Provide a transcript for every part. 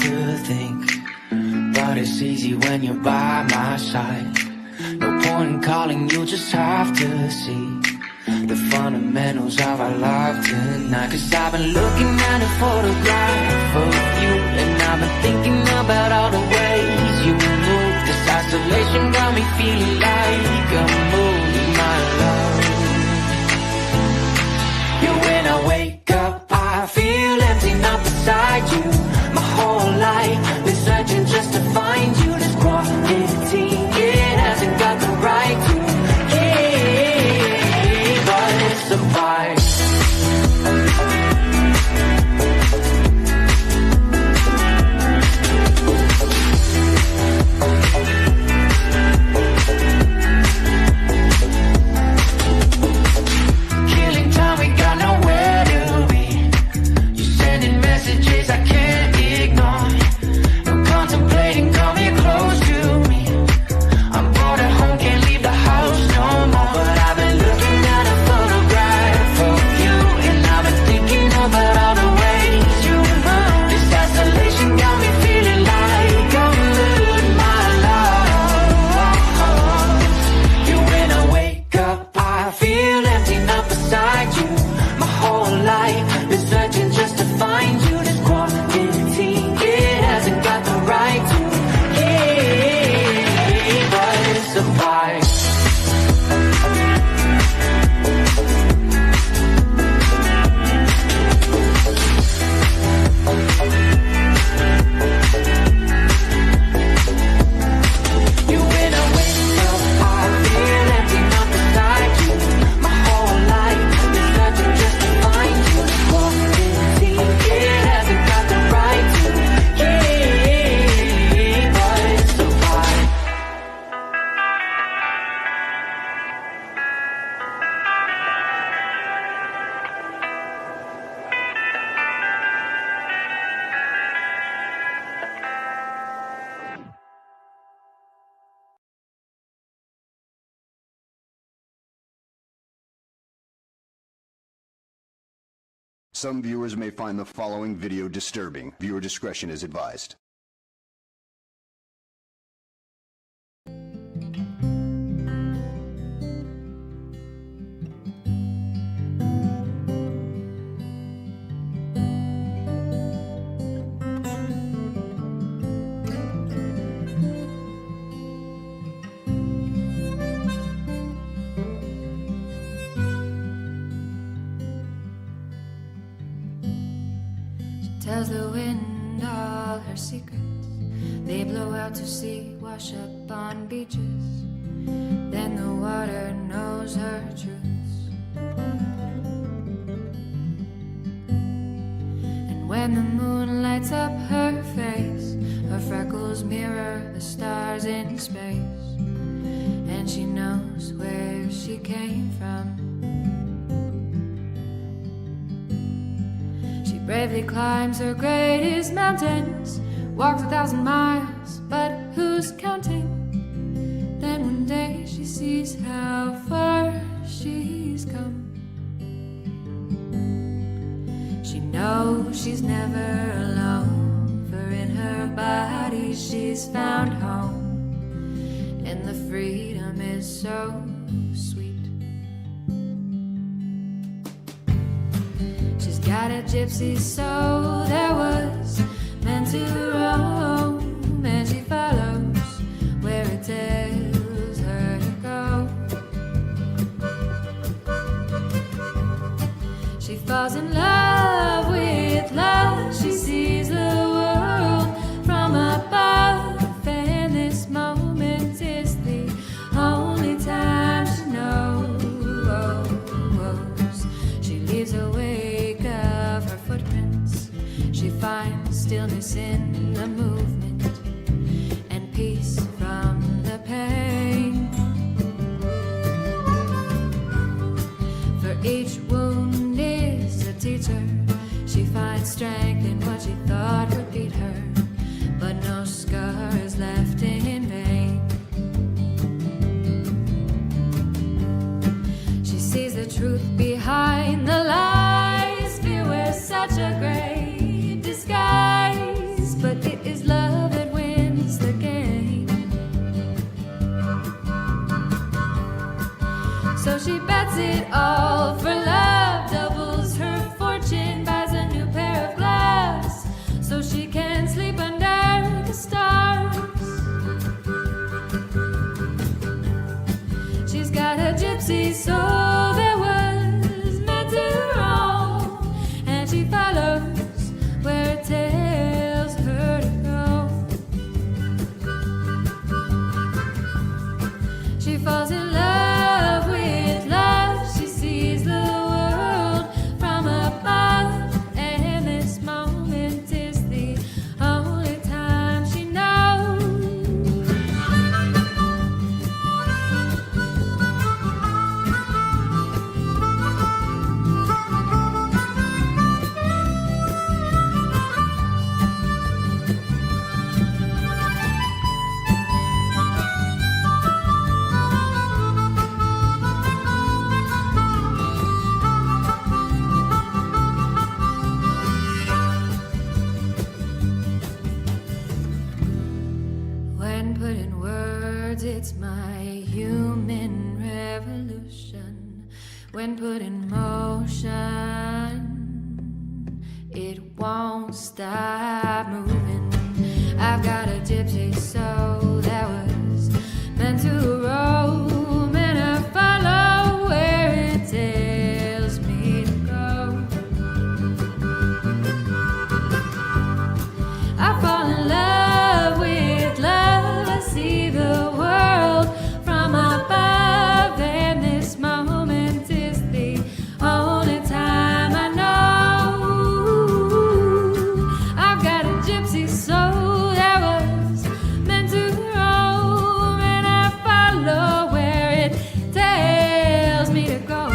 to think, but it's easy when you're by my side. No point in calling, you just have to see the fundamentals of our life tonight. Cause I've been looking at a photograph of you, and I've been thinking about all the ways you move. This isolation got me feeling like a movie, my love. Yeah, when I wake up, I feel empty, not beside you. My whole life been searching just to find you. This quarantine, it hasn't got the right to keep us apart. Killing time, we got nowhere to be. You sending messages I can't ignore. No contemplating, come here close to me. I'm bored at home, can't leave the house no more. But I've been looking at a photograph of you, and I've been thinking about all the ways you move. This isolation got me feeling like I'm losing my love. Yeah, when I wake up, I feel empty, not beside you. My whole life been searching just to find you. This quarantine, it hasn't got the right to keep us apart. You, when I wake up, I feel empty, not beside you. My whole life been searching just to find you. This quarantine, it hasn't got the right to keep us apart. Some viewers may find the following video disturbing. Viewer discretion is advised. Tells the wind all her secrets. They blow out to sea, wash up on beaches. Then the water knows her truths. And when the moon lights up her face, her freckles mirror the stars in space. And she knows where she came from. Bravely climbs her greatest mountains, walks 1,000 miles, but who's counting? Then one day she sees how far she's come. She knows she's never alone, for in her body she's found home, and the freedom is so sweet. Got a gypsy soul that was meant to roam, and she follows where it tells her to go. She falls in love with love. She sees the world from above, and this moment is the only time she knows. She leaves her wake of her footprints. She finds stillness in the moon. gypsy soul that was meant to roam, and she follows where it tells her to go. She falls in love with love. She sees the world from above, and this moment is the only time she knows. When put in words, it's my human revolution. When put in motion, it won't stop moving. I've got a gypsy soul that was meant to roam, and I follow where it tells me to go. I fall in love with love. I see the world from above, and this moment is the only time I know. I've got a gypsy soul that was meant to roam, and I follow where it tells me to go.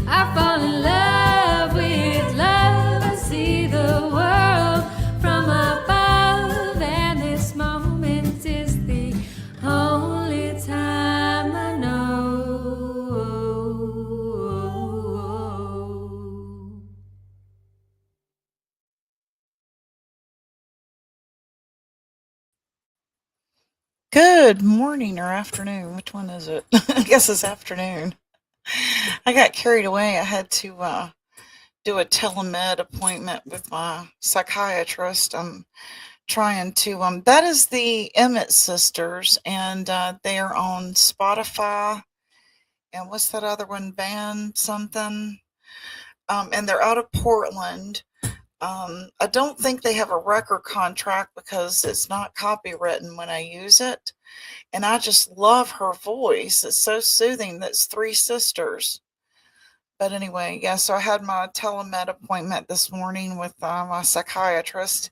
I fall in love with love. I see the world from above, and this moment is the only time I know. Good morning or afternoon. Which one is it? I guess it's afternoon. I got carried away. I had to do a telemed appointment with my psychiatrist. I'm trying to, that is the Emmett sisters, and they are on Spotify. And what's that other one? Band something. And they're out of Portland. I don't think they have a record contract because it's not copywritten when I use it. And I just love her voice. It's so soothing. That's three sisters. But anyway, yeah, so I had my telemed appointment this morning with my psychiatrist,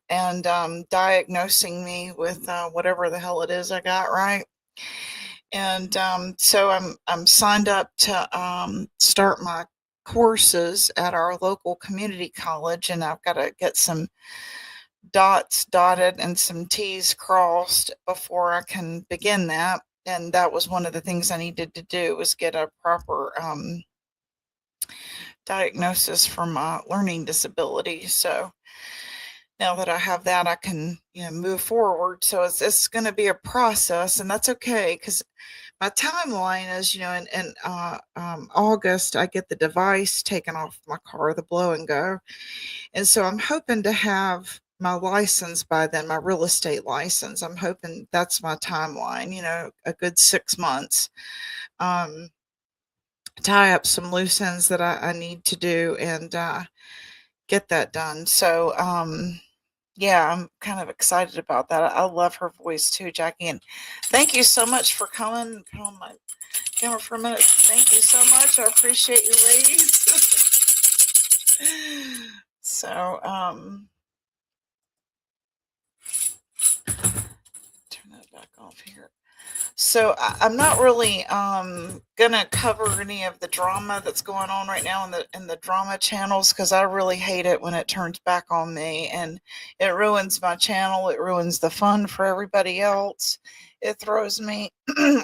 and diagnosing me with whatever the hell it is I got, right? And so I'm signed up to start my courses at our local community college, and I've got to get some dots dotted and some T's crossed before I can begin that. And that was one of the things I needed to do, was get a proper diagnosis for my learning disability. So now that I have that, I can move forward. So it's going to be a process, and that's okay, because my timeline is, in August, I get the device taken off my car, the blow and go. And so I'm hoping to have my license by then, my real estate license. I'm hoping that's my timeline, a good 6 months. Tie up some loose ends that I need to do, and get that done. So, yeah, I'm kind of excited about that. I love her voice too, Jackie. And thank you so much for coming. Put on my camera for a minute. Thank you so much. I appreciate you, ladies. So, turn that back off here. So I'm not really gonna cover any of the drama that's going on right now in the drama channels, because I really hate it when it turns back on me, and it ruins my channel. It ruins the fun for everybody else. It throws me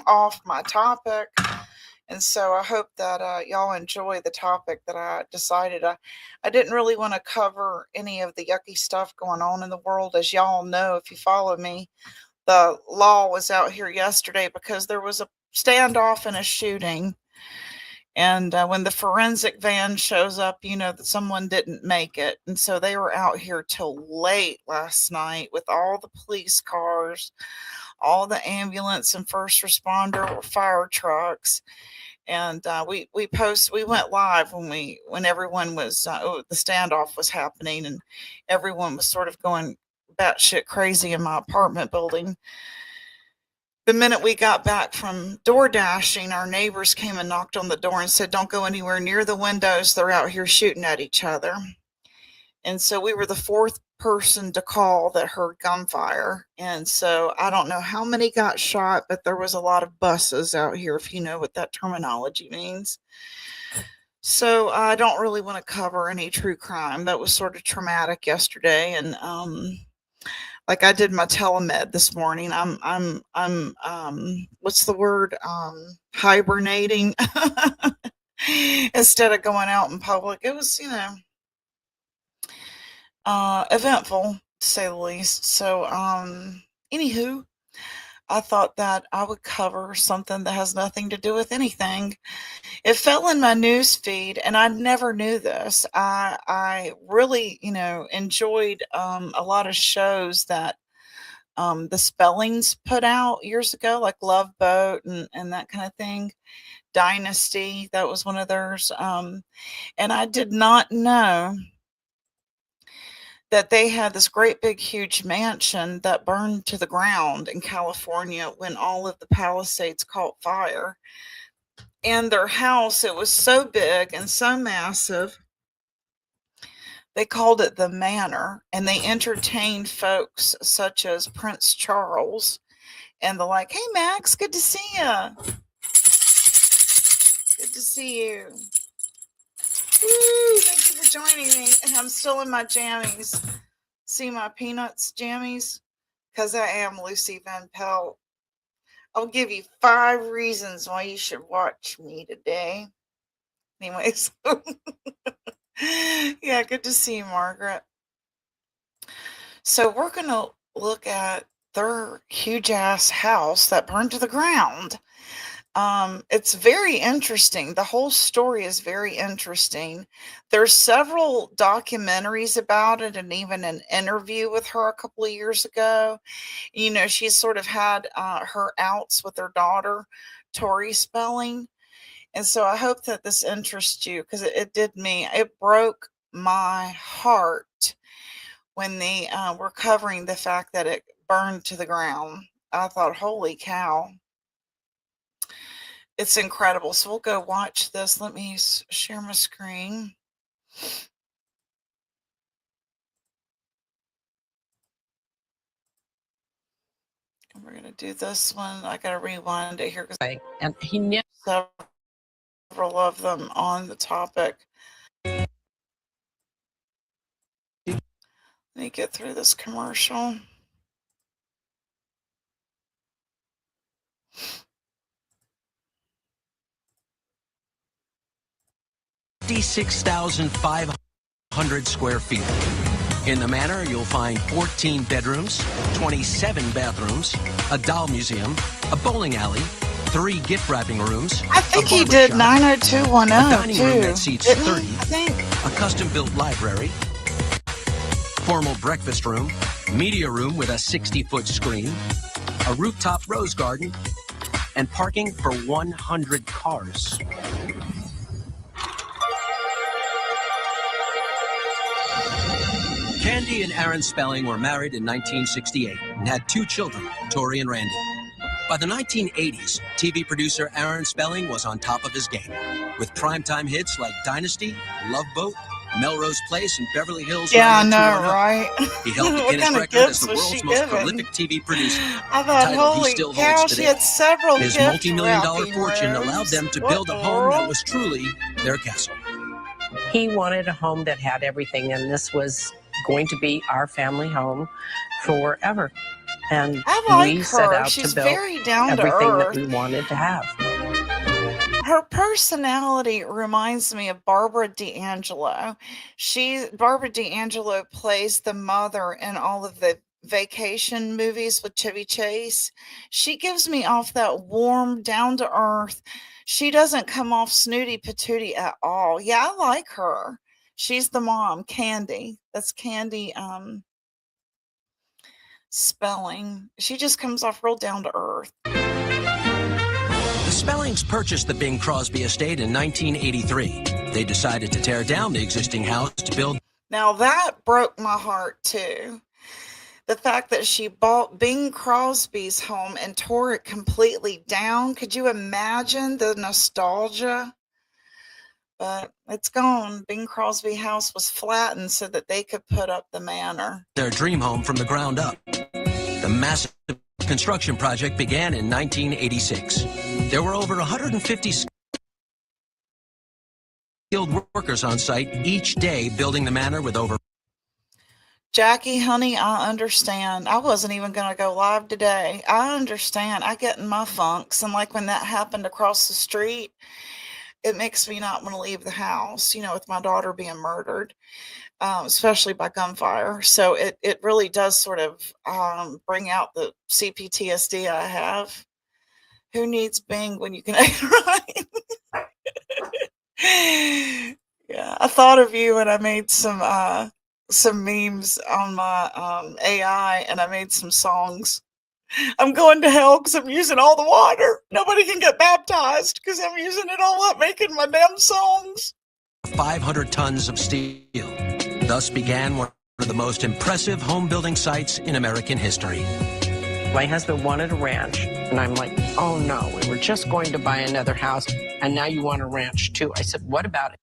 off my topic. And so I hope that y'all enjoy the topic that I decided. I didn't really want to cover any of the yucky stuff going on in the world. As y'all know, if you follow me, the law was out here yesterday because there was a standoff and a shooting. And when the forensic van shows up, you know that someone didn't make it. And so they were out here till late last night with all the police cars, all the ambulance and first responder or fire trucks. And we went live when everyone was the standoff was happening, and everyone was sort of going batshit crazy in my apartment building. The minute we got back from door dashing, our neighbors came and knocked on the door and said, "Don't go anywhere near the windows. They're out here shooting at each other." And so we were the fourth person to call that heard gunfire. And so I don't know how many got shot, but there was a lot of buses out here, if you know what that terminology means. So I don't really want to cover any true crime. That was sort of traumatic yesterday. And like I did my telemed this morning. I'm what's the word? Hibernating instead of going out in public. It was, eventful to say the least. So, anywho, I thought that I would cover something that has nothing to do with anything. It fell in my news feed, and I never knew this. I really, enjoyed a lot of shows that the Spellings put out years ago, like Love Boat and that kind of thing. Dynasty, that was one of theirs. And I did not know that they had this great big huge mansion that burned to the ground in California when all of the Palisades caught fire. And their house, it was so big and so massive, they called it the Manor, and they entertained folks such as Prince Charles and the like. Hey Max, good to see you. Good to see you. Woo, thank you for joining me. And I'm still in my jammies. See my peanuts jammies? Because I am Lucy Van Pelt. I'll give you 5 reasons why you should watch me today. Anyways. Yeah, good to see you, Margaret. So we're going to look at their huge ass house that burned to the ground. It's very interesting. The whole story is very interesting. There's several documentaries about it, and even an interview with her a couple of years ago. She's sort of had her outs with her daughter, Tori Spelling. And so I hope that this interests you, because it did me. It broke my heart when they were covering the fact that it burned to the ground. I thought, holy cow. It's incredible. So we'll go watch this. Let me share my screen. And we're going to do this one. I got to rewind it here because and he knew several of them on the topic. Let me get through this commercial. $56,500 square feet. In the Manor, you'll find 14 bedrooms, 27 bathrooms, a doll museum, a bowling alley, 3 gift wrapping rooms. I think he did 90210 a dining room too. that seats Didn't 30, he? I think. a custom-built library, formal breakfast room, media room with a 60-foot screen, a rooftop rose garden, and parking for 100 cars. Candy and Aaron Spelling were married in 1968 and had 2 children, Tori and Randy. By the 1980s, TV producer Aaron Spelling was on top of his game, with primetime hits like Dynasty, Love Boat, Melrose Place, and Beverly Hills. Yeah, I know, 90210. right? He held the What Guinness kind of record as gifts the was world's she most given? prolific TV producer. I thought, title he holy still cow, holds she today. had several His gift multi-million-dollar wrapping fortune rooms. allowed them to What build a the home that world? was truly their castle. he wanted a home that had everything, and this was going to be our family home forever. And I like we set her. out She's to build very down to everything that earth. we wanted to have. Her personality reminds me of Barbara D'Angelo. Barbara D'Angelo plays the mother in all of the vacation movies with Chevy Chase. She gives me off that warm, down to earth. She doesn't come off snooty patootie at all. Yeah, I like her. She's the mom, Candy. That's Candy Spelling. She just comes off real down to earth. The Spellings purchased the Bing Crosby estate in 1983. They decided to tear down the existing house to build. Now that broke my heart too. The fact that she bought Bing Crosby's home and tore it completely down. Could you imagine the nostalgia? But it's gone. Bing Crosby house was flattened so that they could put up the manor. Their dream home from the ground up. The massive construction project began in 1986. There were over 150 skilled workers on site each day building the manor with over. Jackie, honey, I understand. I wasn't even going to go live today. I understand. I get in my funks. And like when that happened across the street, it makes me not want to leave the house, with my daughter being murdered, especially by gunfire. So it really does sort of bring out the CPTSD I have. Who needs Bing when you can act right? Yeah, I thought of you when I made some memes on my AI, and I made some songs. I'm going to hell because I'm using all the water. Nobody can get baptized because I'm using it all up making my damn songs. 500 tons of steel. Thus began one of the most impressive home building sites in American history. My husband wanted a ranch, and I'm like, oh no, we were just going to buy another house, and now you want a ranch too. I said, what about it?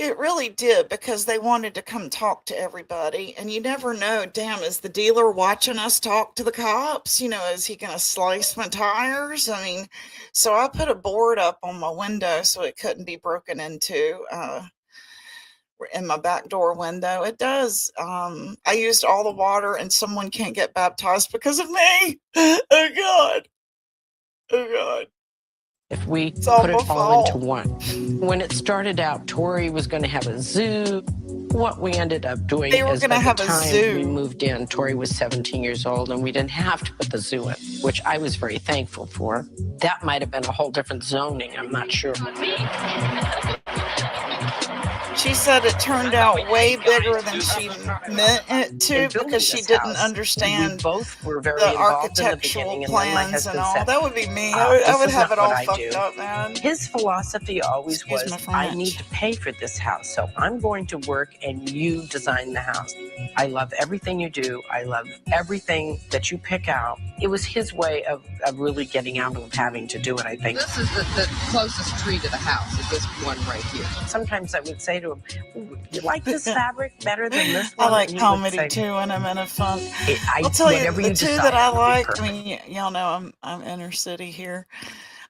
It really did, because they wanted to come talk to everybody. And you never know, damn, is the dealer watching us talk to the cops? Is he going to slice my tires? I mean, so I put a board up on my window so it couldn't be broken into in my back door window. It does. I used all the water and someone can't get baptized because of me. Oh, God. Oh, God. If we all put my it all fault. into one. When it started out, Tori was going to have a zoo. What we ended up doing They were is gonna by have the a time zoo. we moved in, Tori was 17 years old, and we didn't have to put the zoo in, which I was very thankful for. That might have been a whole different zoning, I'm not sure. She said it turned out way bigger than she meant it to, In building because she this didn't house, understand we both were very the involved in the architectural beginning, and then my plans and husband all. said, That would be me. "Ah, I this would is have not it all what I fucked do." up, man. His philosophy always Excuse my was, I need French. to pay for this house, so I'm going to work and you design the house. I love everything you do. I love everything that you pick out. It was his way of really getting out of having to do it, I think. This is the closest tree to the house, is this one right here. Sometimes I would say to him, you like this fabric better than this I one? like And he would comedy say, too when I'm in a funk. I'll tell you, whatever the you two decide that I will be like, I perfect. mean, y'all know I'm inner city here.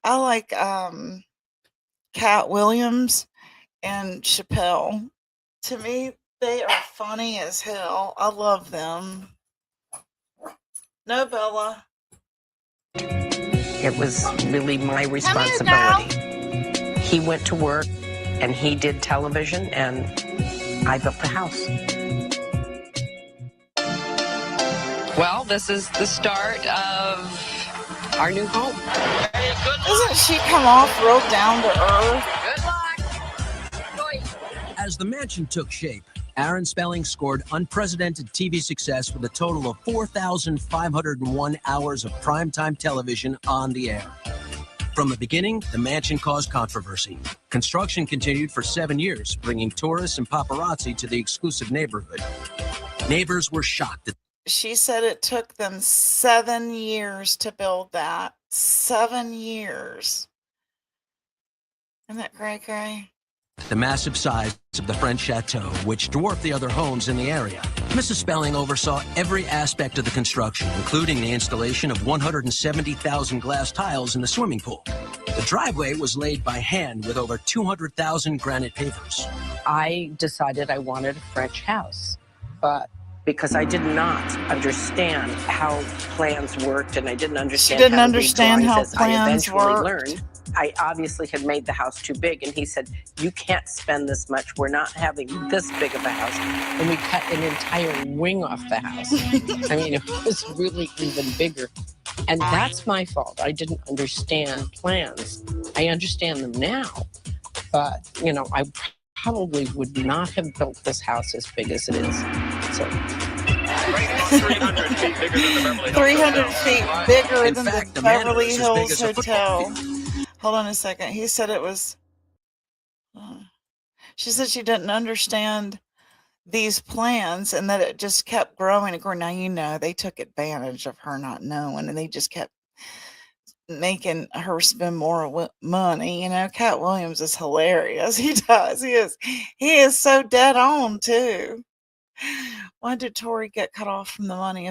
I like Cat Williams and Chappelle. To me, they are funny as hell. I love them. No, Bella. It was really my responsibility. He went to work and he did television and I built the house. Well, this is the start of our new home. Doesn't she come off real down to earth? Good luck. As the mansion took shape, Aaron Spelling scored unprecedented TV success with a total of 4,501 hours of primetime television on the air. From the beginning, the mansion caused controversy. Construction continued for 7 years, bringing tourists and paparazzi to the exclusive neighborhood. Neighbors were shocked that She said it took them 7 years to build that. 7 years. Isn't that cray-cray? the massive size of the French chateau, which dwarfed the other homes in the area. Mrs. Spelling oversaw every aspect of the construction, including the installation of 170,000 glass tiles in the swimming pool. The driveway was laid by hand with over 200,000 granite pavers. I decided I wanted a French house, but because I did not understand how plans worked and I didn't understand didn't how to read understand drawings, how as I plans eventually worked. learned, I obviously had made the house too big, and he said, "You can't spend this much. We're not having this big of a house." And we cut an entire wing off the house. I mean, it was really even bigger. And that's my fault. I didn't understand plans. I understand them now, but I probably would not have built this house as big as it is. So 300 feet bigger than the Beverly Hills 300 Hotel. feet bigger In than fact, the the manor Beverly is as big Hills as a football Hotel. field. Hold on a second. He said it was. She said she didn't understand these plans and that it just kept growing and growing. Now, they took advantage of her not knowing and they just kept making her spend more money. Cat Williams is hilarious. He does. He is so dead on too. Why did Tori get cut off from the money?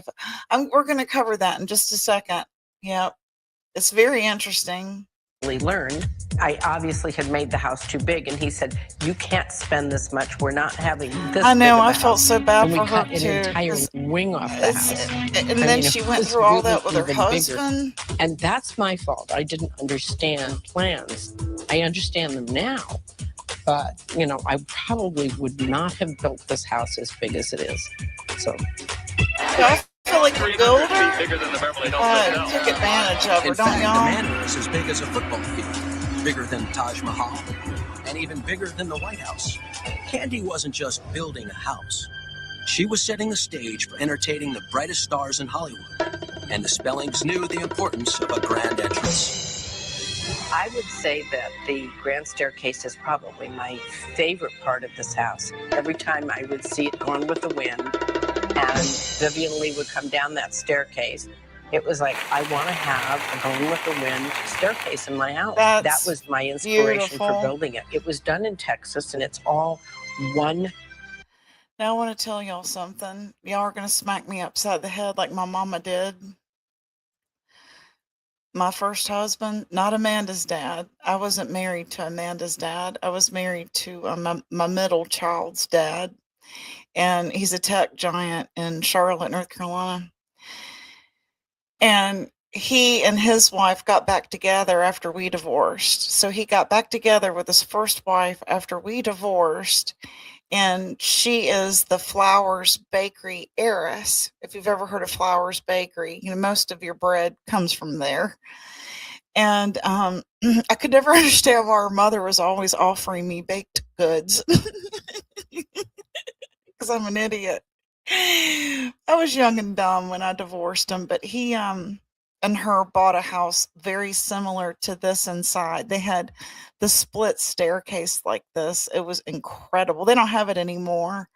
We're going to cover that in just a second. Yep. It's very interesting. Learned. I obviously had made the house too big, and he said, "You can't spend this much. We're not having this." I know. big of a I felt house." so bad And we for her cut an too. entire 'Cause wing off the house. and I then mean, she it went was through all really that with her even bigger. husband. And that's my fault. I didn't understand plans. I understand them now, but I probably would not have built this house as big as it is. So I feel like the 300 builder feet bigger than the Beverly Hills Hotel. took advantage of her, In don't fact, the y'all? manor is as big as a football field, bigger than Taj Mahal, and even bigger than the White House. Candy wasn't just building a house. She was setting the stage for entertaining the brightest stars in Hollywood, and the Spellings knew the importance of a grand entrance. I would say that the grand staircase is probably my favorite part of this house. Every time I would see it going with the wind, and Vivian Lee would come down that staircase, it was like, I want to have a going with the wind staircase in my house. That's that was my inspiration beautiful. for building it. It was done in Texas, and it's all one. Now I want to tell y'all something. Y'all are going to smack me upside the head like my mama did. My first husband, not Amanda's dad. I wasn't married to Amanda's dad. I was married to my middle child's dad. And he's a tech giant in Charlotte, North Carolina. And he and his wife got back together after we divorced. So he got back together with his first wife after we divorced. And she is the Flowers Bakery heiress. If you've ever heard of Flowers Bakery, most of your bread comes from there. And I could never understand why her mother was always offering me baked goods. Because I'm an idiot. I was young and dumb when I divorced him, but he and her bought a house very similar to this inside. They had the split staircase like this. It was incredible. They don't have it anymore,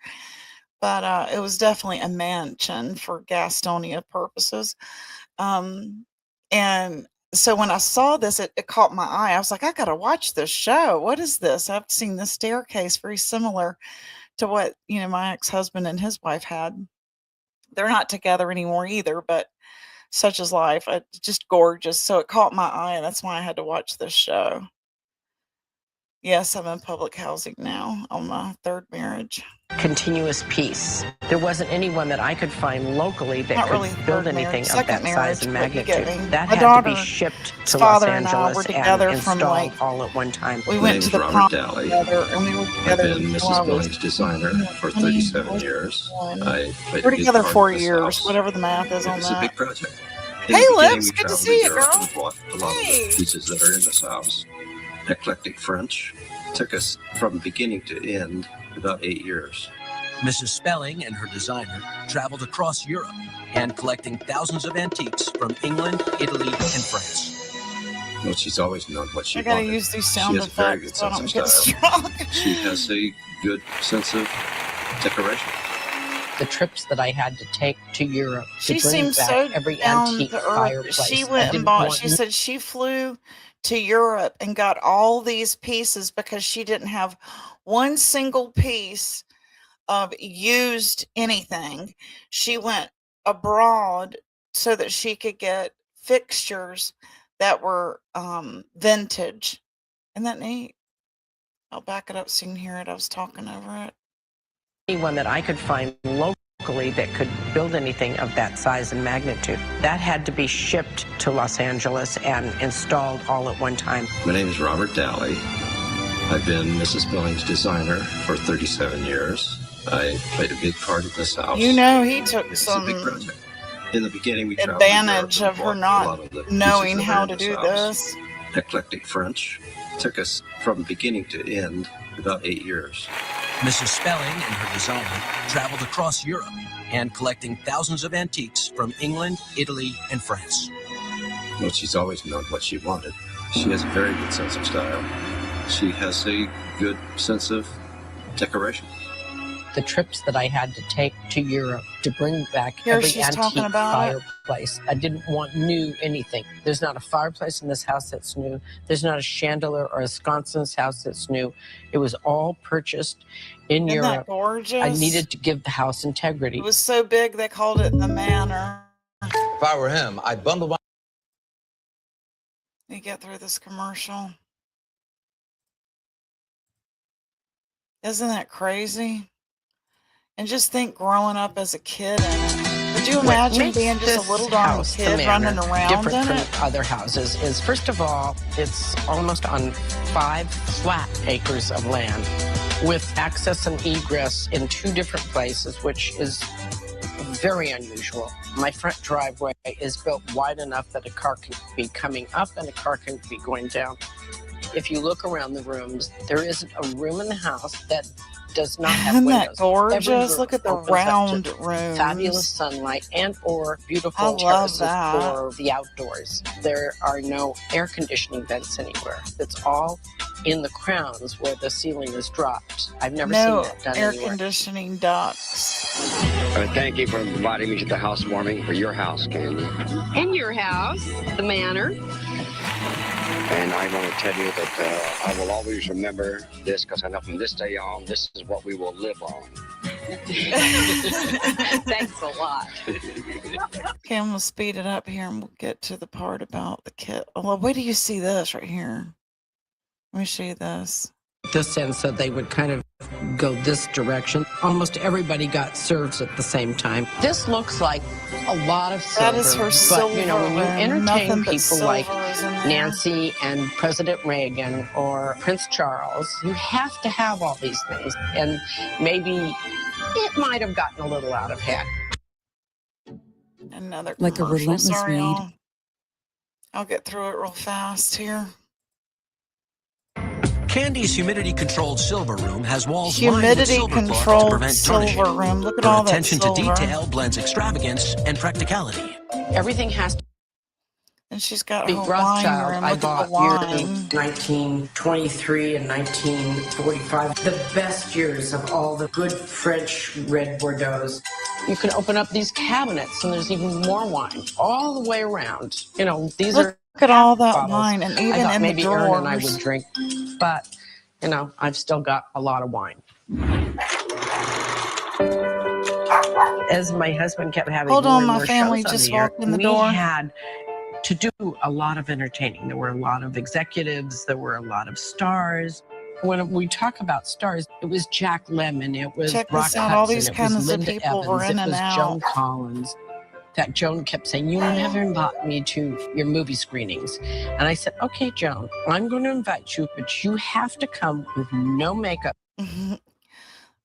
but it was definitely a mansion for Gastonia purposes. And so when I saw this, it caught my eye. I was like, I got to watch this show. What is this? I've seen this staircase very similar to what, my ex-husband and his wife had. They're not together anymore either, but such is life. Just gorgeous. So it caught my eye, and that's why I had to watch this show. Yes, I'm in public housing now on my third marriage. Continuous piece. There wasn't anyone that I could find locally that Not could really build third anything marriage, of that second size and marriage, but you get magnitude. me. That My had to daughter, be shipped his to father Los and I Angeles were together and from, installed like, all at one time. We My went name's to the Robert prom Dally. together, and we were I've together been until Mrs. I was Billings' designer for 37 years. 21. I played We're a big together part 4 in this years, house. whatever the math is It on was a that. big project. Hey, In the beginning, Lips, we good to traveled see you, Europe girl. and bought a lot of Hey. the pieces that are in this house. Eclectic French. Took us from beginning to end about 8 years. Mrs. Spelling and her designer traveled across Europe, hand collecting thousands of antiques from England, Italy, and France. Well, she's always known what she I gotta wanted. use these She sound has a very good effects so I sense don't of get style. struck. She has a good sense of decoration. The trips that I had to take to Europe She to bring seems back so every down antique to earth. fireplace. She I went and didn't bought, want she said she flew to Europe and got all these pieces because she didn't have one single piece of used anything. She went abroad so that she could get fixtures that were vintage. Isn't that neat? I'll back it up so you can hear it. I was talking over it. anyone that I could find locally locally that could build anything of that size and magnitude. That had to be shipped to Los Angeles and installed all at one time. My name is Robert Dowley. I've been Mrs. Billings' designer for 37 years. I played a big part in this house. You know, he took It's a some big project. In the beginning, we traveled to advantage Europe of and her bought a lot not of the knowing pieces that how are to in do house. this. Eclectic French. Took us from beginning to end about 8 years. Mrs. Spelling and her design traveled across Europe, hand collecting thousands of antiques from England, Italy, and France. Well, she's always known what she wanted. She has a very good sense of style. She has a good sense of decoration. The trips that I had to take to Europe to bring back Here every she's talking antique about it. fireplace. I didn't want new anything. There's not a fireplace in this house that's new. There's not a chandelier or a sconce in this house that's new. It was all purchased in Isn't that Europe. gorgeous? I needed to give the house integrity. It was so big they called it the Manor. If I were him, I'd bundle my... Let me get through this commercial. Isn't that crazy? And just think growing up as a kid in it. Would you What imagine makes being just this a little darn house, the kid Manor, running around different in from it? other houses is, first of all, it's almost on 5 flat acres of land with access and egress in 2 different places, which is very unusual. My front driveway is built wide enough that a car can be coming up and a car can be going down. If you look around the rooms, there isn't a room in the house that does not have Isn't windows. that gorgeous? Every room Look at the opens up to round rooms. fabulous sunlight and or beautiful I love terraces that. for the outdoors. There are no air conditioning vents anywhere. It's all in the crowns where the ceiling is dropped. I've never No seen that done air anywhere. conditioning ducts. Thank you for providing me with the housewarming for your house, Candy. In your house, the Manor. And I want to tell you that I will always remember this because I know from this day on, this is what we will live on. Thanks a lot. Okay, I'm gonna speed it up here and we'll get to the part about the kit. Oh, wait till you see this right here. Let me show you this. The sense that they would kind of go this direction. Almost everybody got served at the same time. This looks like a lot of silver. That is her but, silver you know, when you room. entertain Nothing but people like silver is in there. Nancy and President Reagan or Prince Charles, you have to have all these things. And maybe it might have gotten a little out of hand. Another Like a commercial. relentless Sorry, weed. I'll get through it real fast here. Candy's humidity-controlled silver room has walls lined with Humidity silver cloth to controlled prevent silver tarnishing. room. Look at Her all that attention silver. to detail blends extravagance and practicality. Everything has to And she's got be her wine Rothschild. room. I Look at bought the wine. 1923 and 1945. The best years of all the good French red Bordeaux's. You can open up these cabinets and there's even more wine all the way around. You know, these are Look at all that bottles. wine, and I even thought in the maybe Aaron and I drawers. would drink, but you know, I've still got a lot of wine. As my husband kept having Hold more on, and my more family shows on just the air, walked in the we door. had to do a lot of entertaining. There were a lot of executives. There were a lot of stars. When we talk about stars, it was Jack Lemmon. It was Check Rock this out. All Hudson. these It was kinds of Linda people Evans. were in it and was out. Joan Collins. In fact, Joan kept saying, you never invite me to your movie screenings. And I said, okay, Joan, I'm going to invite you, but you have to come with no makeup.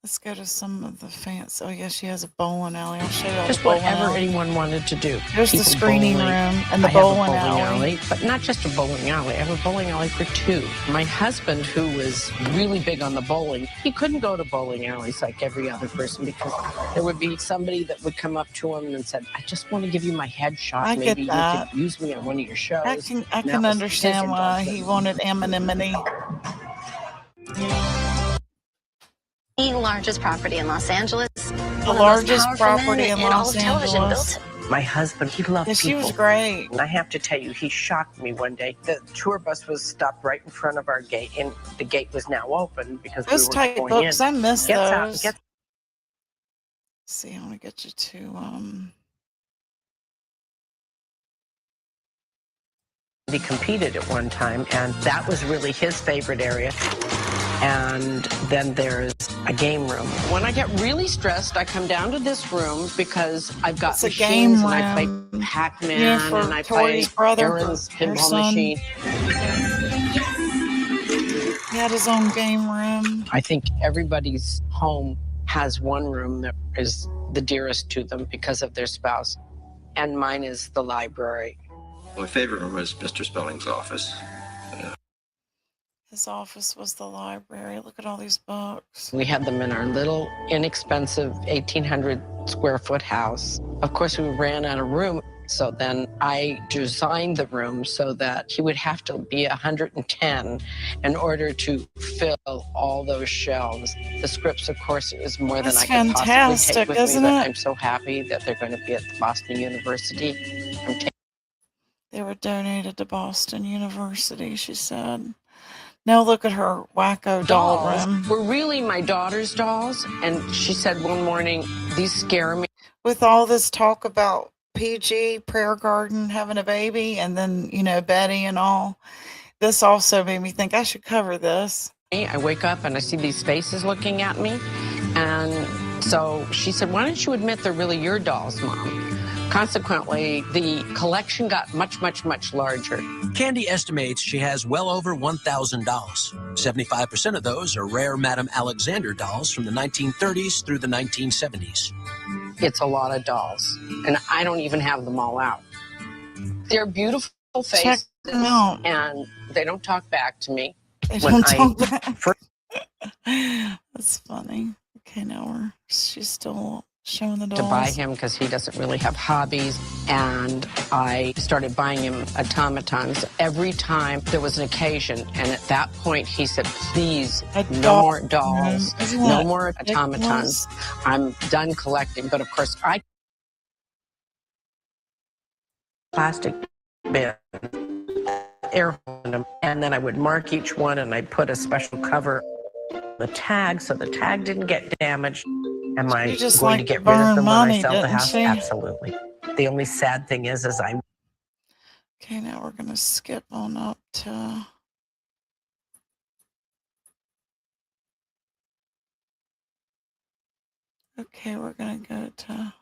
Let's go to some of the fancy. Oh, yeah, she has a bowling alley. I'll show you all Just the bowling whatever alley. anyone wanted to do. There's the People screening bowling. room and the I have a bowling alley. But not just a bowling alley. I have a bowling alley for 2. My husband, who was really big on the bowling, he couldn't go to bowling alleys like every other person because there would be somebody that would come up to him and said, I just want to give you my headshot. I Maybe get that. you could use me on one of your shows. I can And that was understand his why he invention. wanted anonymity. The largest property in Los Angeles. The largest property in Los Angeles. My husband, he loved Yeah, she people. was great. And I have to tell you, he shocked me one day. The tour bus was stopped right in front of our gate, and the gate was now open because Those we were type going books, in. I miss Gets out, those. gets See, I want to get you to He competed at one time, and that was really his favorite area. And then there's a game room. When I get really stressed, I come down to this room because I've got It's a machines game and I play room. Pac-Man Yeah, for and I play Tori's brother, Aaron's your pinball son. machine. He had his own game room. I think everybody's home has one room that is the dearest to them because of their spouse. And mine is the library. My favorite room is Mr. Spelling's office. His office was the library. Look at all these books. We had them in our little inexpensive 1,800 square foot house. Of course, we ran out of room. So then I designed the room so that he would have to be 110 in order to fill all those shelves. The scripts, of course, it was more That's than I could possibly take fantastic, with me, isn't but it? I'm so happy that they're going to be at Boston University. They were donated to Boston University, she said. Now look at her wacko doll Dolls room. were really my daughter's dolls, and she said one morning, these scare me. With all this talk about PG, Prayer Garden, having a baby, and then, you know, Betty and all, this also made me think I should cover this. I wake up and I see these faces looking at me, and so she said, why don't you admit they're really your dolls, Mom? Consequently, the collection got much, much, much larger. Candy estimates she has well over $1,000. 75% of those are rare Madame Alexander dolls from the 1930s through the 1970s. It's a lot of dolls, and I don't even have them all out. They're beautiful faces, Check them out. and they don't talk back to me. They When don't I talk back. That's funny. Okay, now she's still showing the dolls. to buy him because he doesn't really have hobbies, and I started buying him automatons every time there was an occasion, and at that point he said, please, no more dolls, no more automatons. I'm done collecting. But of course I plastic bin, air them, and then I would mark each one and I'd put a special cover the tag so the tag didn't get damaged. Am I She just going to liked get to rid of burn them when I money, sell the didn't house? she? Absolutely. The only sad thing is I'm Okay, now we're going to skip on up to... Okay, we're going to go to...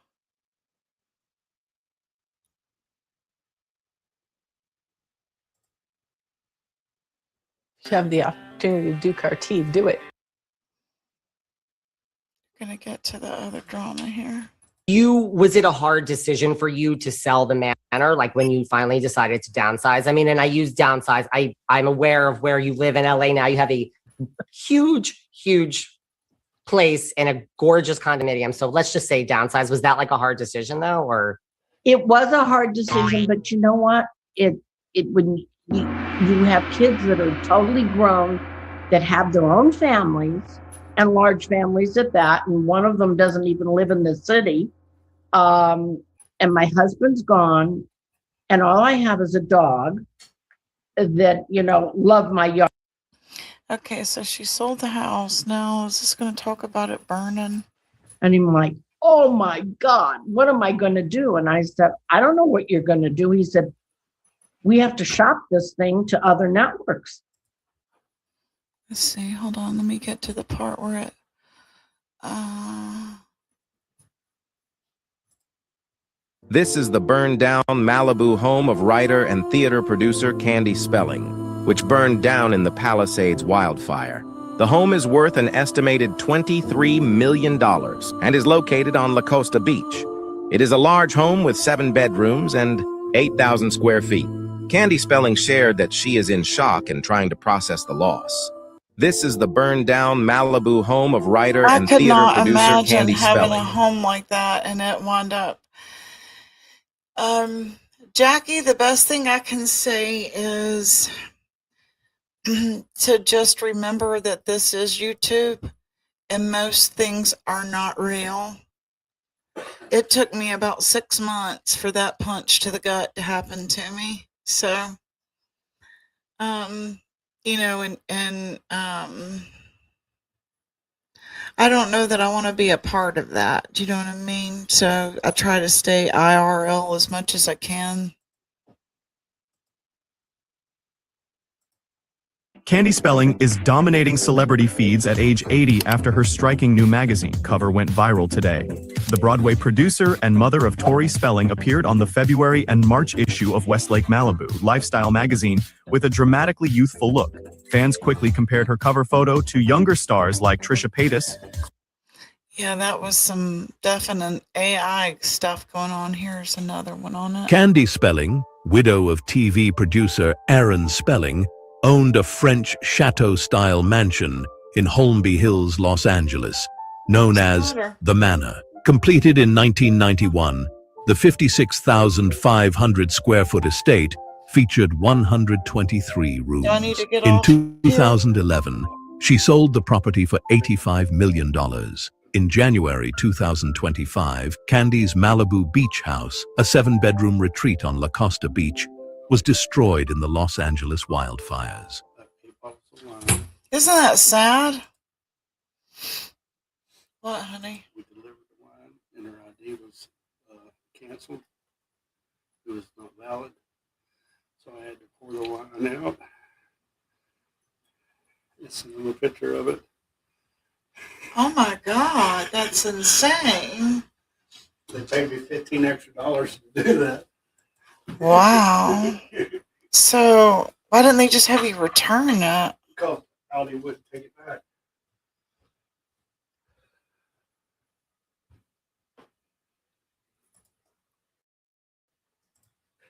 If you have the opportunity to do CAR-T, do it. Going to get to the other drama here. Was it a hard decision for you to sell the manor, like when you finally decided to downsize? I mean, and I use downsize. I'm aware of where you live in LA now. You have a huge place and a gorgeous condominium. So let's just say downsize. Was that like a hard decision though, or? It was a hard decision, but you know what? When you have kids that are totally grown, that have their own families, and large families at that, and one of them doesn't even live in the city. And my husband's gone, and all I have is a dog that, love my yard. Okay, so she sold the house. Now, is this going to talk about it burning? And I'm like, oh my God, what am I going to do? And I said, I don't know what you're going to do. He said, we have to shop this thing to other networks. Let's see. Hold on. Let me get to the part where it... This is the burned-down Malibu home of writer and theater producer Candy Spelling, which burned down in the Palisades wildfire. The home is worth an estimated $23 million and is located on La Costa Beach. It is a large home with 7 bedrooms and 8,000 square feet. Candy Spelling shared that she is in shock and trying to process the loss. This is the burned-down Malibu home of writer and theater producer Candy Spelling. I could not imagine having a home like that and it wound up. Jackie, the best thing I can say is to just remember that this is YouTube and most things are not real. It took me about 6 months for that punch to the gut to happen to me. So, I don't know that I want to be a part of that. Do you know what I mean? So I try to stay IRL as much as I can. Candy Spelling is dominating celebrity feeds at age 80 after her striking new magazine cover went viral today. The Broadway producer and mother of Tori Spelling appeared on the February and March issue of Westlake Malibu lifestyle magazine with a dramatically youthful look. Fans quickly compared her cover photo to younger stars like Trisha Paytas. Yeah, that was some definite AI stuff going on. Here's another one on it. Candy Spelling, widow of TV producer Aaron Spelling, owned a French chateau-style mansion in Holmby Hills, Los Angeles, known as The Manor. Completed in 1991, the 56,500 square foot estate featured 123 rooms. In 2011, she sold the property for $85 million. In January 2025, Candy's Malibu Beach House, a 7-bedroom retreat on La Costa Beach, was destroyed in the Los Angeles wildfires. Isn't that sad? What, honey? We delivered the wine, and her ID was canceled. It was not valid, so I had to pour the wine out. It's another picture of it. Oh my God, that's insane. They paid me $15 extra to do that. Wow. So why didn't they just have you return it? Because Audi wouldn't take it back.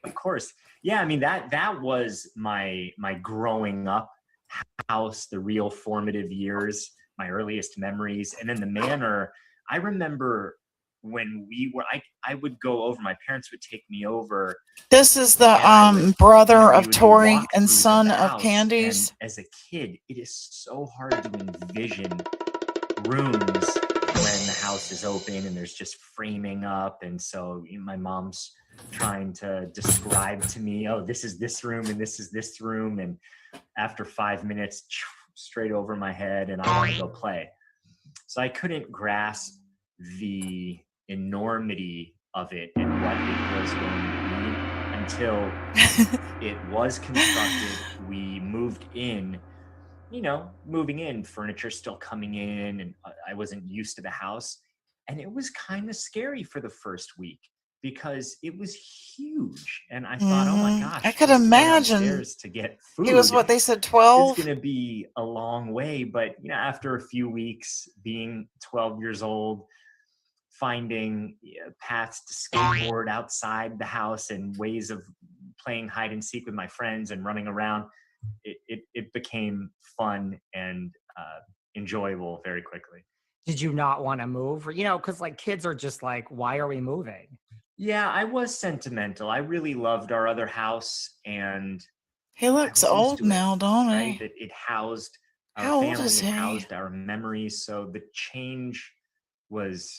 Of course. Yeah, I mean that was my growing up house, the real formative years, my earliest memories. And then the manor, I remember when I would go over, my parents would take me over. This is the brother of Tori and son of Candy's. And as a kid, it is so hard to envision rooms when the house is open and there's just framing up. And so my mom's trying to describe to me, oh, this is this room and this is this room. And after 5 minutes, straight over my head, and I want to go play. So I couldn't grasp the enormity of it and what it was going to be until it was constructed. We moved in, moving in, furniture still coming in, and I wasn't used to the house. And it was kind of scary for the first week because it was huge. And I thought, oh my gosh, I could imagine. To get food. He was what they said, 12? It's going to be a long way. But, after a few weeks being 12 years old, finding paths to skateboard outside the house and ways of playing hide and seek with my friends and running around, it became fun and enjoyable very quickly. Did you not want to move? Because kids are just like, why are we moving? Yeah, I was sentimental. I really loved our other house, and he looks old now, don't he? Right? It housed our How family, old is he? it housed our memories. So the change was.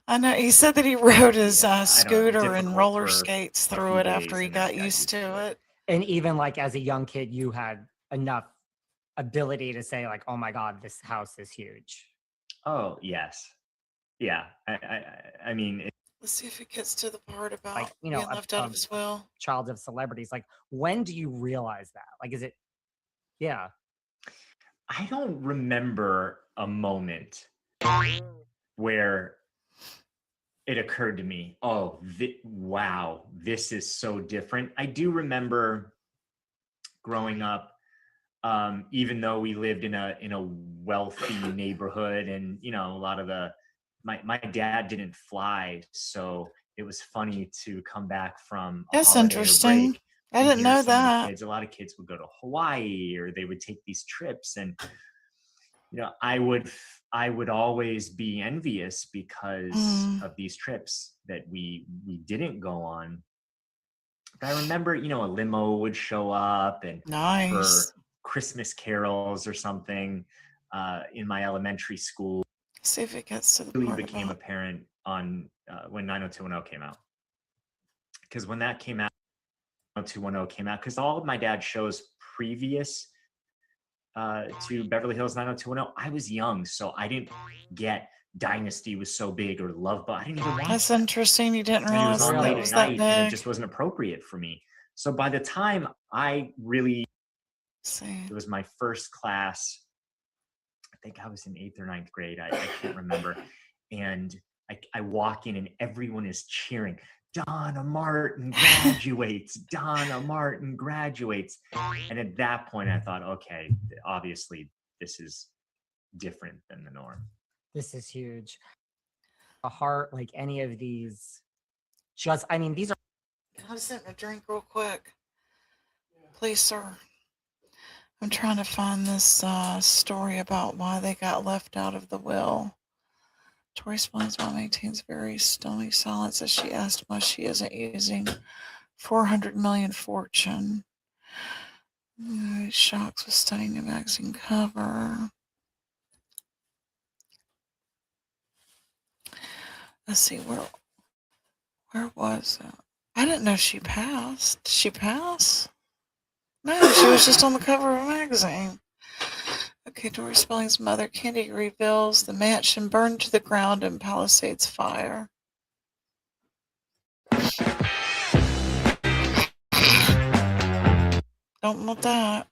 I know he said that he rode his scooter and difficult roller for skates a through few it days, after he and then got used to it. And even as a young kid, you had enough ability to say oh my God, this house is huge. Oh yes, yeah. I mean. Let's see if it gets to the part about being a left out of his will. Child of celebrities. When do you realize that? Is it? Yeah. I don't remember a moment where it occurred to me, oh, wow, this is so different. I do remember growing up, even though we lived in a wealthy neighborhood, and a lot of my dad didn't fly, so it was funny to come back from a That's holiday or interesting. break I and didn't hear know some of the that. kids. A lot of kids would go to Hawaii, or they would take these trips, and I would always be envious because of these trips that we didn't go on. But I remember, a limo would show up, and Nice. for Christmas carols or something in my elementary school. See if it gets to the Really part became about. apparent on when 90210 came out. Because when that came out, 90210 came out, because all of my dad's shows previous to Beverly Hills 90210, I was young, so I didn't get Dynasty was so big or Love Boat. I didn't even watch That's that. interesting. You didn't And it was realize on that late it at was that night, and it big. just wasn't appropriate for me. So by the time I really See. It was my first class. I think I was in 8th or 9th grade. I can't remember. And I walk in and everyone is cheering. Donna Martin graduates. Donna Martin graduates. And at that point, I thought, okay, obviously this is different than the norm. This is huge. A heart like any of these, just, I mean, these are. Can I sit and drink real quick? Please, sir. I'm trying to find this story about why they got left out of the will. Tori Spelling's mom maintains very stony silence as she asked why she isn't using 400 million fortune. Shocks with stunning new magazine cover. Let's see, where was it? I didn't know she passed. Did she pass? No, she was just on the cover of a magazine. Okay, Tori Spelling's mother, Candy, reveals the mansion burned to the ground in Palisades fire. Don't want that.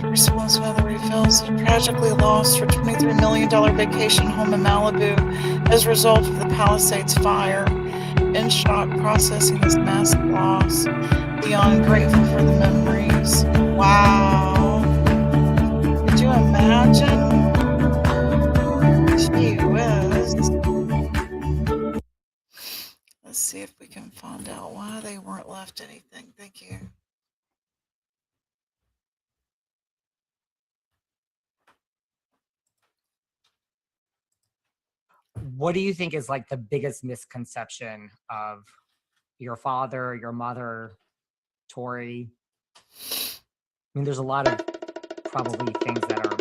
Tori Spelling's mother reveals a tragically lost her $23 million vacation home in Malibu as a result of the Palisades fire. In shock, processing this massive loss, beyond grateful for the memories. Wow. Could you imagine? Gee whiz. Let's see if we can find out why they weren't left anything. Thank you. What do you think is like the biggest misconception of your father, your mother, Tori? I mean, there's a lot of probably things that are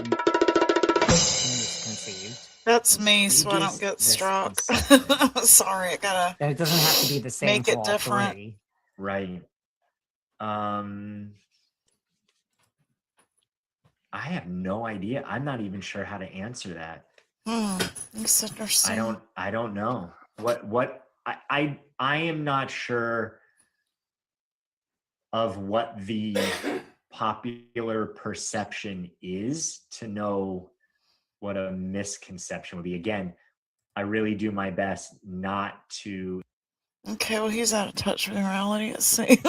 misconceived. That's me, so I don't get struck. Sorry, I gotta. And it doesn't have to be the same. Make for it all different. three. Right. I have no idea. I'm not even sure how to answer that. That's interesting. I don't know. I am not sure of what the popular perception is to know what a misconception would be. Again, I really do my best not to. Okay, well, he's out of touch with reality. Let's see.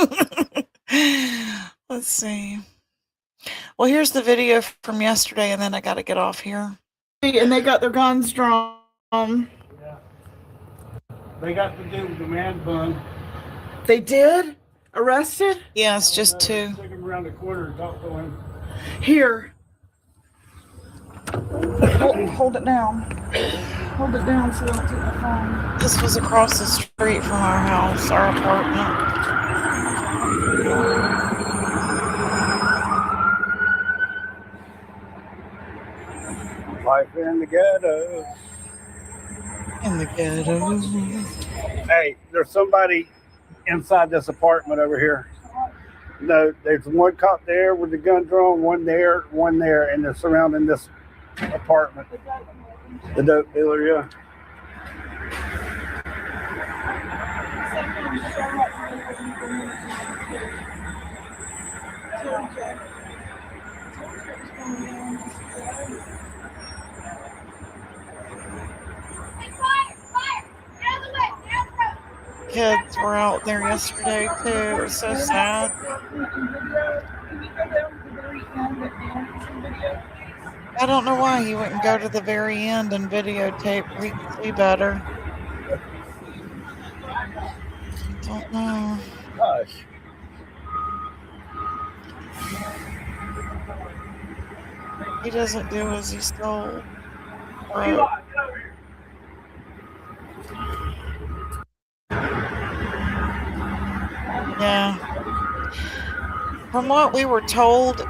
Let's see. Well, here's the video from yesterday, and then I got to get off here. And they got their guns drawn. Yeah. They got to do with the man bun. They did? Arrested? Yes, just two. Took him around the corner and talked to him. Here. Hold it down. Hold it down so I don't take my phone. This was across the street from our house, our apartment. Life in the ghetto. In the ghetto. Hey, there's somebody inside this apartment over here. No, there's one cop there with the gun drawn, one there, and they're surrounding this apartment. The dope dealer, yeah. Kids were out there yesterday too. It was so sad. I don't know why he wouldn't go to the very end and videotape. We could see better. Don't know. Gosh. He doesn't do as he's told. Yeah. From what we were told,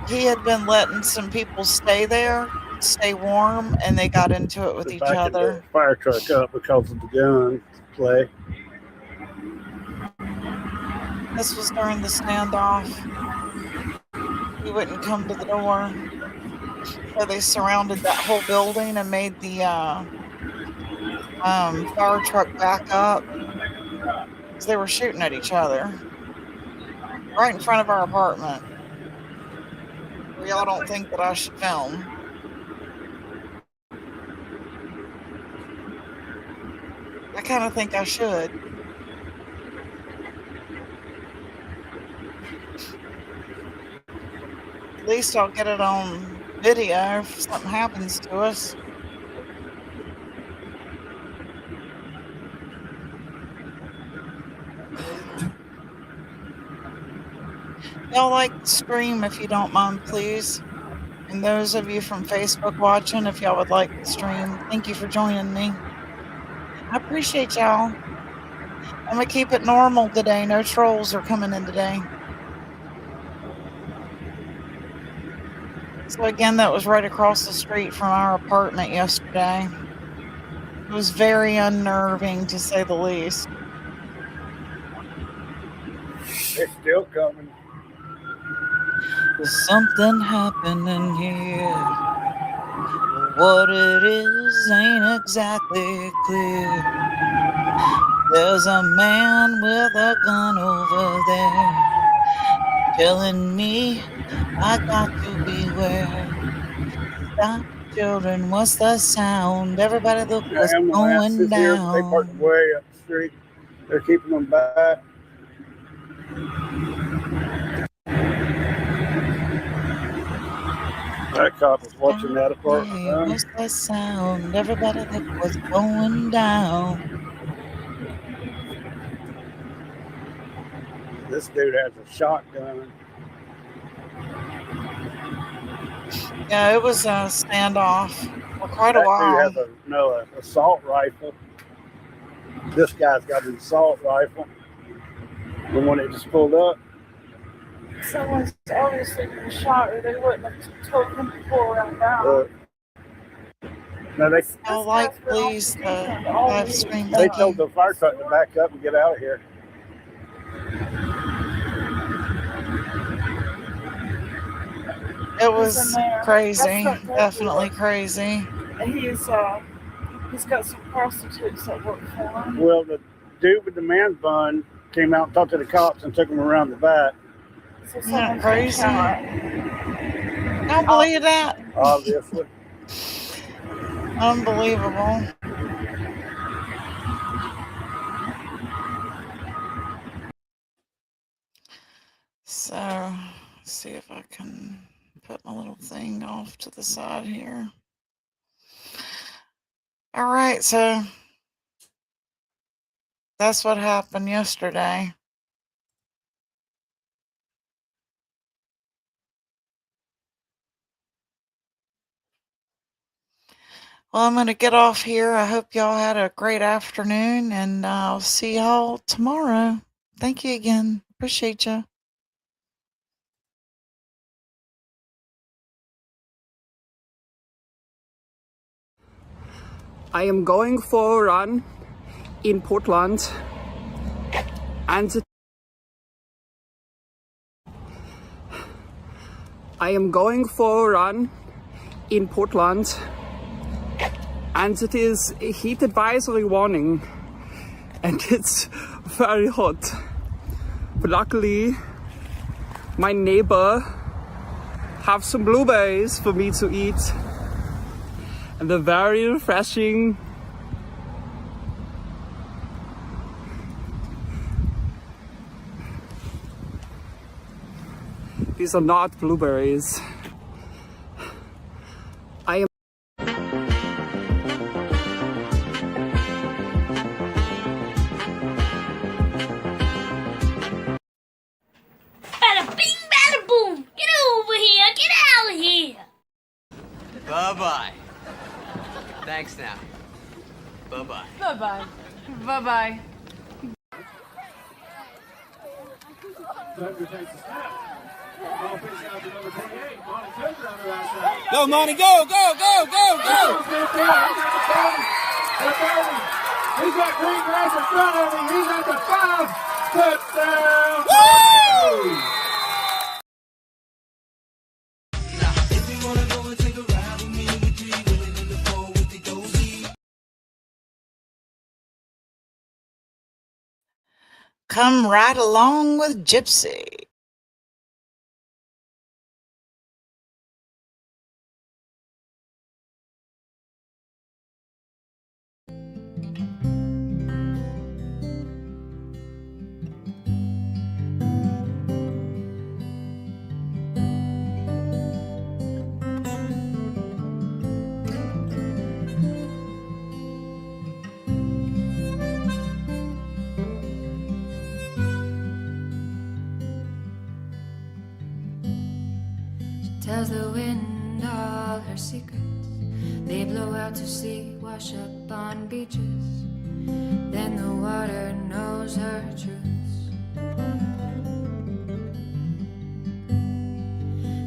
he had been letting some people stay there, stay warm, and they got into it with each other. Fire truck up because of the gun play. This was during the standoff. He wouldn't come to the door. So they surrounded that whole building and made the fire truck back up. 'cause they were shooting at each other right in front of our apartment. Y'all don't think that I should film. I kind of think I should. At least I'll get it on video if something happens to us. Y'all like to stream if you don't mind, please. And those of you from Facebook watching, if y'all would like to stream, thank you for joining me. I appreciate y'all. I'm gonna keep it normal today. No trolls are coming in today. So again, that was right across the street from our apartment yesterday. It was very unnerving, to say the least. It's still coming. There's something happening here. What it is ain't exactly clear. There's a man with a gun over there telling me I got to beware. Stop, children, what's the sound? Everybody look what's going down. They parked way up the street. They're keeping them back. That cop was watching that apartment. Hey, what's the sound? Everybody look what's going down. This dude has a shotgun. Yeah, it was a standoff for quite a while. That dude has an assault rifle. This guy's got an assault rifle. The one that just pulled up. Someone's obviously been shot, or they wouldn't have told him to pull around down. No, they. I'll like, please, live stream. They told the fire truck to back up and get out of here. It was crazy, definitely crazy. And he's got some prostitutes that work for him. Well, the dude with the man bun came out and talked to the cops and took him around the back. So Isn't that crazy? Don't believe that. Obviously. Unbelievable. So, let's see if I can put my little thing off to the side here. All right, so that's what happened yesterday. Well, I'm going to get off here. I hope y'all had a great afternoon, and I'll see y'all tomorrow. Thank you again. Appreciate you. I am going for a run in Portland, and I am going for a run in Portland, and it is a heat advisory warning, and it's very hot. But luckily, my neighbor have some blueberries for me to eat. And they're very refreshing. These are not blueberries. I am Bada bing, bada boom. Get over here. Get out of here. Bye-bye. Thanks now. Bye-bye. Bye-bye. Bye-bye. Go, Monty, go, go, go, go, go! He's got green grass in front of him. He's at the 5 touchdown. Woo! Come right along with Gypsy. Tells the wind all her secrets. They blow out to sea, wash up on beaches. Then the water knows her truths.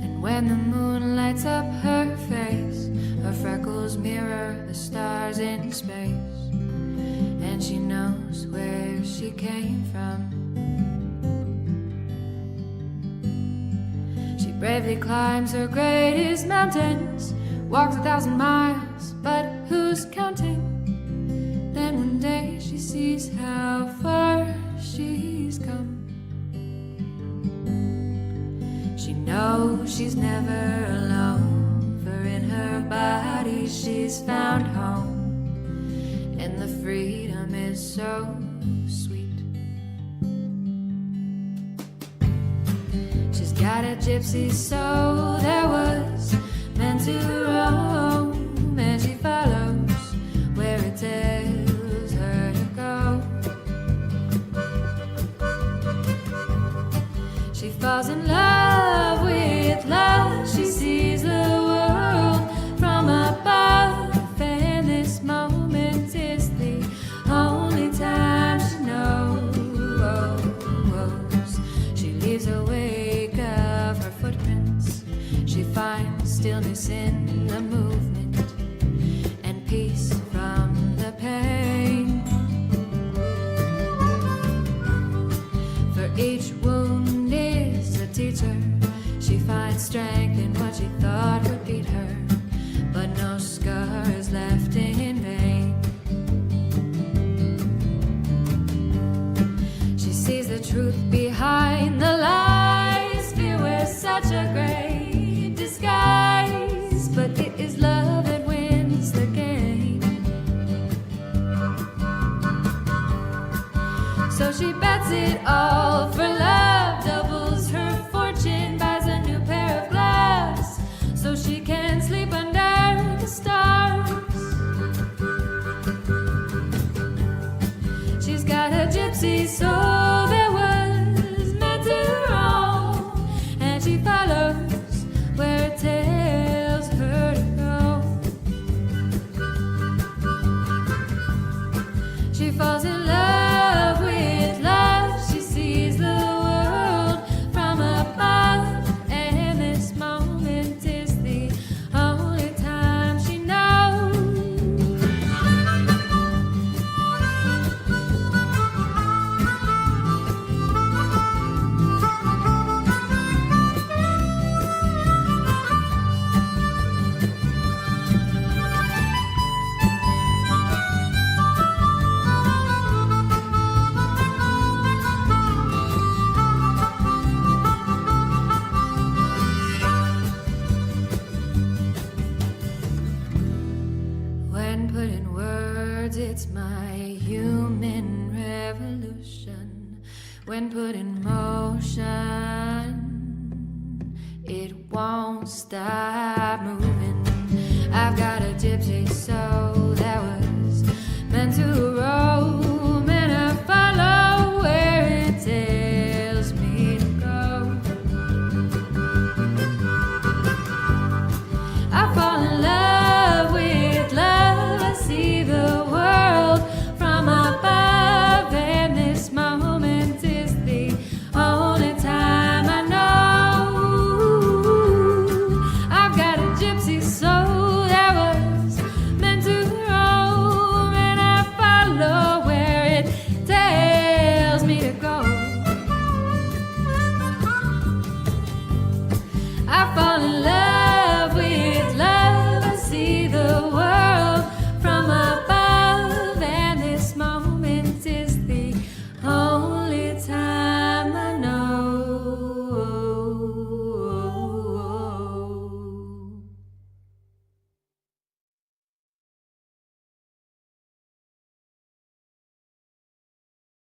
And when the moon lights up her face, her freckles mirror the stars in space. And she knows where she came from. Bravely climbs her greatest mountains, walks 1,000 miles, but who's counting? Then one day she sees how far she's come. She knows she's never alone, for in her body she's found home, and the freedom is so sweet. Got a gypsy soul that was meant to roam, and she follows where it tells her to go. She falls in love with love. She sees the world from above, and this moment is the only time she knows. She leaves away footprints. She finds stillness in the movement and peace from the pain. For each wound is a teacher. She finds strength in what she thought would beat her, but no scar is left in vain. She sees the truth behind the lies. Such a great disguise, but it is love that wins the game. So she bets it all for love, doubles her fortune, buys a new pair of gloves, so she can sleep under the stars. She's got a gypsy soul that was meant to roam, and she follows where it tells her to go. She falls in love with love. She sees the world from above, and this moment is the only time she knows. When put in words, it's my human revolution. When put in motion, it won't stop moving. I've got a gypsy soul